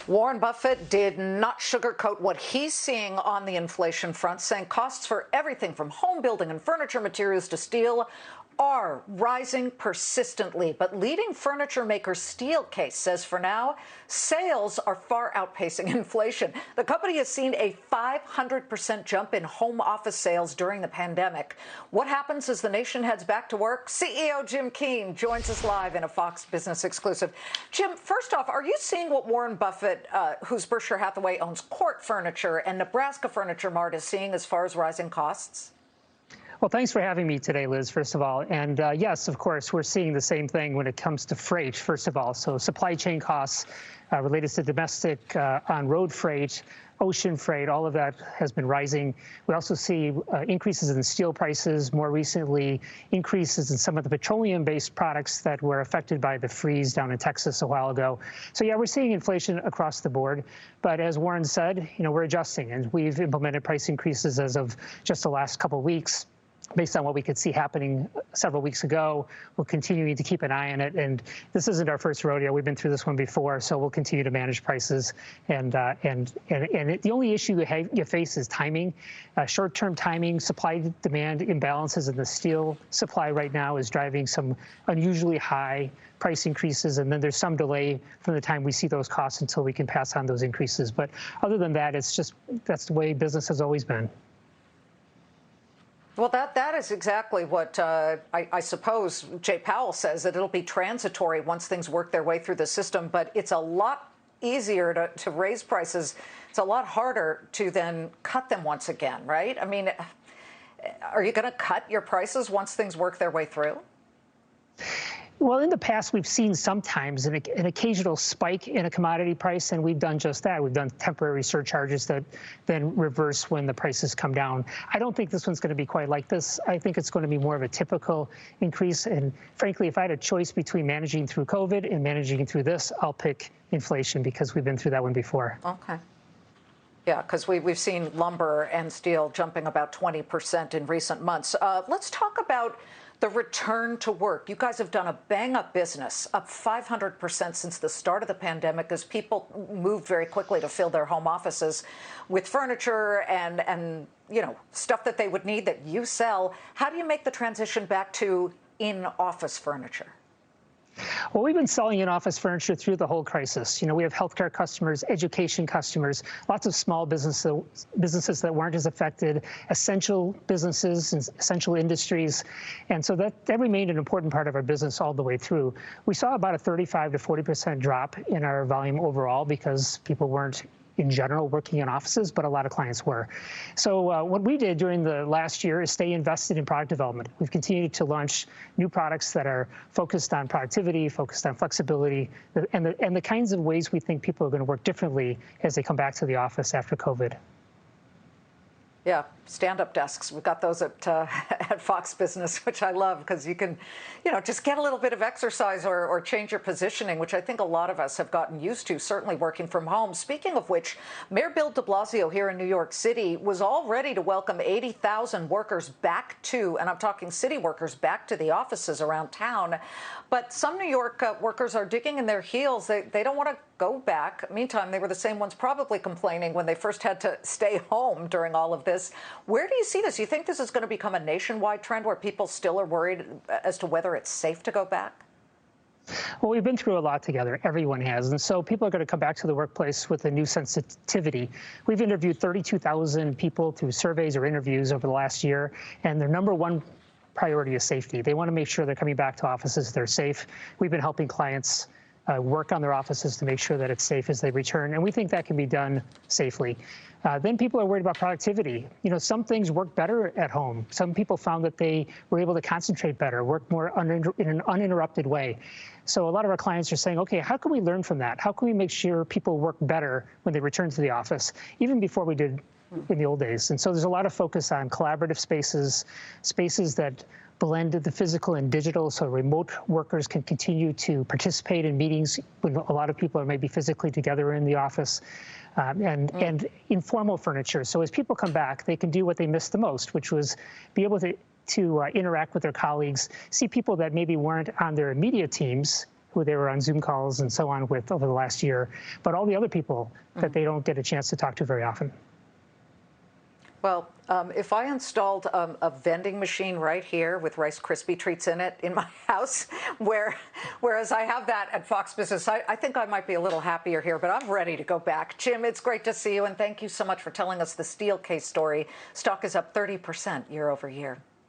Warren Buffett did not sugarcoat what he's seeing on the inflation front, saying costs for everything from home building and furniture materials to steel are rising persistently. But leading furniture maker Steelcase says for now, sales are far outpacing inflation. The company has seen a 500% jump in home office sales during the pandemic. What happens as the nation heads back to work? CEO Jim Keane joins us live in a Fox Business exclusive. Jim, first off, are you seeing what Warren Buffett, whose Berkshire Hathaway owns Court Furniture and Nebraska Furniture Mart, is seeing as far as rising costs? Well, thanks for having me today, Liz, first of all. And yes, of course, we're seeing the same thing when it comes to freight, first of all. So supply chain costs related to domestic on-road freight, ocean freight, all of that has been rising. We also see increases in steel prices, more recently increases in some of the petroleum-based products that were affected by the freeze down in Texas a while ago. So yeah, we're seeing inflation across the board. But as Warren said, we're adjusting, and we've implemented price increases as of just the last couple of weeks. Based on what we could see happening several weeks ago, we're continuing to keep an eye on it. And this isn't our first rodeo. We've been through this one before, so we'll continue to manage prices. And the only issue you face is timing, short-term timing. Supply-demand imbalances in the steel supply right now is driving some unusually high price increases, and then there's some delay from the time we see those costs until we can pass on those increases. But other than that, that's the way business has always been. Well, that is exactly what I suppose Jay Powell says, that it'll be transitory once things work their way through the system. But it's a lot easier to raise prices. It's a lot harder to then cut them once again, right? I mean, are you going to cut your prices once things work their way through? Well, in the past, we've seen sometimes an occasional spike in a commodity price, and we've done just that. We've done temporary surcharges that then reverse when the prices come down. I don't think this one's going to be quite like this. I think it's going to be more of a typical increase. And frankly, if I had a choice between managing through COVID and managing through this, I'll pick inflation because we've been through that one before. Okay. Yeah, because we've seen lumber and steel jumping about 20% in recent months. Let's talk about the return to work. You guys have done a bang-up business, up 500% since the start of the pandemic, as people moved very quickly to fill their home offices with furniture and stuff that they would need that you sell. How do you make the transition back to in-office furniture? Well, we've been selling in-office furniture through the whole crisis. We have healthcare customers, education customers, lots of small businesses that weren't as affected, essential businesses and essential industries. And so that remained an important part of our business all the way through. We saw about a 35 to 40% drop in our volume overall because people weren't in general working in offices, but a lot of clients were. So what we did during the last year is stay invested in product development. We've continued to launch new products that are focused on productivity, focused on flexibility, and the kinds of ways we think people are going to work differently as they come back to the office after COVID. Yeah, stand-up desks. We've got those at Fox Business, which I love because you can, just get a little bit of exercise or change your positioning, which I think a lot of us have gotten used to, certainly working from home. Speaking of which, Mayor Bill de Blasio here in New York City was all ready to welcome 80,000 workers back to, and I'm talking city workers, back to the offices around town. But some New York workers are digging in their heels. They don't want to go back. Meantime, they were the same ones probably complaining when they first had to stay home during all of this. Where do you see this? Do you think this is going to become a nationwide trend where people still are worried as to whether it's safe to go back? Well, we've been through a lot together. Everyone has. And so people are going to come back to the workplace with a new sensitivity. We've interviewed 32,000 people through surveys or interviews over the last year, and their number one priority is safety. They want to make sure they're coming back to offices, they're safe. We've been helping clients work on their offices to make sure that it's safe as they return, and we think that can be done safely. Then people are worried about productivity. Some things work better at home. Some people found that they were able to concentrate better, work more in an uninterrupted way. So a lot of our clients are saying, okay, how can we learn from that? How can we make sure people work better when they return to the office, even before we did in the old days? And so there's a lot of focus on collaborative spaces, spaces that blend the physical and digital, so remote workers can continue to participate in meetings when a lot of people are maybe physically together in the office, and informal furniture. So as people come back, they can do what they missed the most, which was be able to interact with their colleagues, see people that maybe weren't on their immediate teams who they were on Zoom calls and so on with over the last year, but all the other people that they don't get a chance to talk to very often. Well, if I installed a vending machine right here with Rice Krispie treats in it in my house, whereas I have that at Fox Business, I think I might be a little happier here, but I'm ready to go back. Jim, it's great to see you, and thank you so much for telling us the Steelcase story. Stock is up 30% year over year.